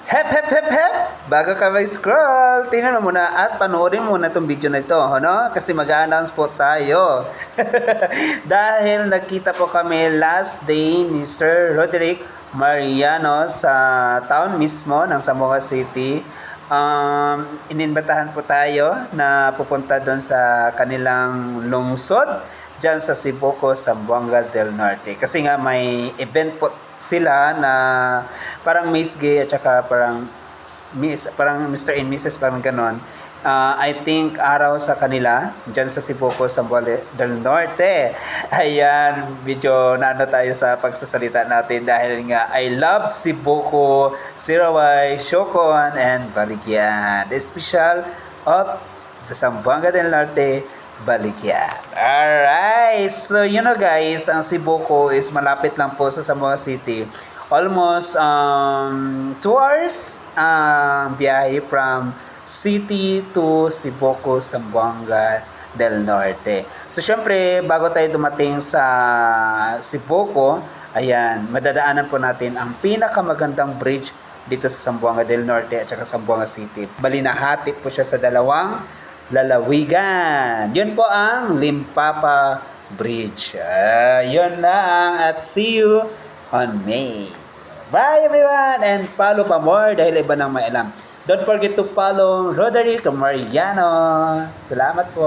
Hep, hep, hep, hep! Bago ka mag-scroll, tingnan mo muna at panoorin mo na itong video na ito, ano? Kasi mag-announce po tayo. Dahil nagkita po kami last day ni Sir Roderick Mariano sa town mismo ng Zamboanga City. Ininbatahan po tayo na pupunta doon sa kanilang lungsod dyan sa Sibuco, Zamboanga del Norte. Kasi nga may event po sila na parang Miss Gay at saka parang Mr. and Mrs. parang ganon. I think araw sa kanila dyan sa Sibuco, Zamboanga del Norte. Ayan, medyo naano tayo sa pagsasalita natin dahil nga I love Sibuco, Sirawai, Siocon, and Baligyan. The special of the Zamboanga del Norte, Baligyan. Alright, so guys, ang Sibuco is malapit lang po sa Zamboanga City. Almost 2 hours biyahe from city to Sibuco, Zamboanga del Norte. So syempre, bago tayo dumating sa Sibuco, ayan, madadaanan po natin ang pinakamagandang bridge dito sa Zamboanga del Norte at saka Zamboanga City. Bali nahati po siya sa dalawang lalawigan. Yun po ang Limpapa Bridge. Yun lang at see you on May. Bye everyone and follow pa more dahil iba nang may alam. Don't forget to follow Roderick Mariano. Salamat po.